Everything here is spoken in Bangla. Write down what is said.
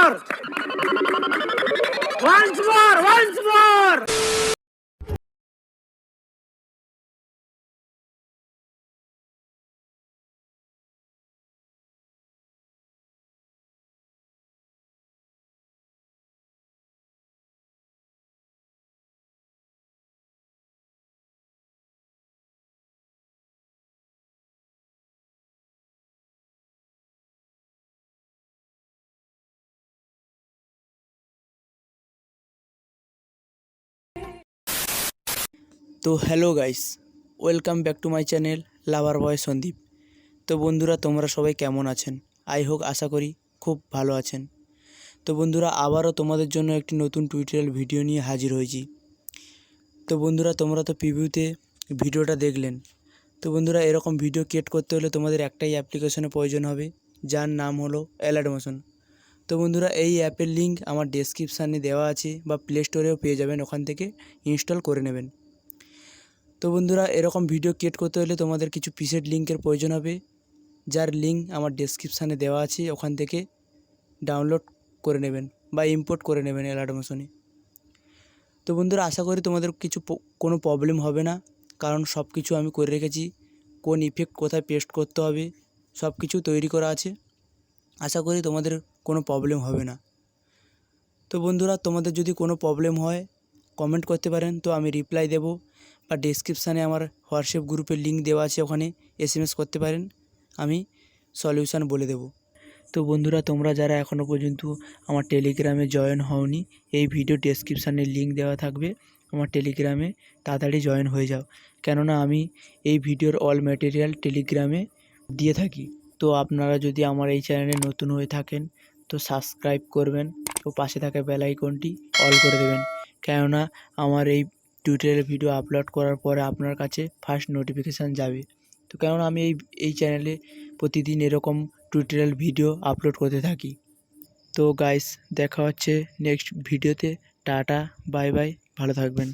more! Once more! Once more! তো hello guys, welcome back to my channel lover boy Sandeep. তো বন্ধুরা, তোমরা সবাই কেমন আছেন? আশা করি খুব ভালো আছেন। তো বন্ধুরা, আবারও তোমাদের জন্য একটি নতুন টিউটোরিয়াল ভিডিও নিয়ে হাজির হয়েছি। তো বন্ধুরা, তোমরা তো প্রিভিউতে ভিডিওটা দেখলেন। তো বন্ধুরা, এরকম ভিডিও ক্রিয়েট করতে হলে তোমাদের একটাই অ্যাপ্লিকেশনের প্রয়োজন হবে, যার নাম হলো অ্যালাডমোশন। তো বন্ধুরা, এই অ্যাপের লিঙ্ক আমার ডেসক্রিপশানে দেওয়া আছে, বা প্লে স্টোরেও পেয়ে যাবেন, ওখান থেকে ইনস্টল করে নেবেন। তো বন্ধুরা, এরকম ভিডিও ক্রিয়েট করতে হলে তোমাদের কিছু প্রিসেট লিঙ্কের প্রয়োজন হবে, যার লিঙ্ক আমার ডেসক্রিপশানে দেওয়া আছে, ওখান থেকে ডাউনলোড করে নেবেন বা ইম্পোর্ট করে নেবেন অ্যালাডমোশনে। তো বন্ধুরা, আশা করি তোমাদের কোনো প্রবলেম হবে না, কারণ সব কিছু আমি করে রেখেছি। কোন ইফেক্ট কোথায় পেস্ট করতে হবে সব কিছু তৈরি করা আছে। আশা করি তোমাদের কোনো প্রবলেম হবে না। তো বন্ধুরা, তোমাদের যদি কোনো প্রবলেম হয় কমেন্ট করতে পারেন, তো আমি রিপ্লাই দেব, বা ডেসক্রিপশানে আমার হোয়াটসঅ্যাপ গ্রুপের লিঙ্ক দেওয়া আছে, ওখানে SMS করতে পারেন, আমি সলিউশান বলে দেব। তো বন্ধুরা, তোমরা যারা এখনও পর্যন্ত আমার টেলিগ্রামে জয়েন হওনি, এই ভিডিও ডেসক্রিপশানে লিঙ্ক দেওয়া থাকবে, আমার টেলিগ্রামে তাড়াতাড়ি জয়েন হয়ে যাও, কেননা আমি এই ভিডিওর অল ম্যাটেরিয়াল টেলিগ্রামে দিয়ে থাকি। তো আপনারা যদি আমার এই চ্যানেলে নতুন হয়ে থাকেন, তো সাবস্ক্রাইব করবেন ও পাশে থাকা বেল আইকনটি অল করে দেবেন, কেননা আমার এই টিউটোরিয়াল ভিডিও আপলোড করার পরে আপনার কাছে ফার্স্ট নোটিফিকেশান যাবে। তো কেননা আমি এই চ্যানেলে প্রতিদিন এরকম টিউটোরিয়াল ভিডিও আপলোড করতে থাকি। তো গাইস, দেখা হচ্ছে নেক্সট ভিডিওতে। টাটা, বাই বাই, ভালো থাকবেন।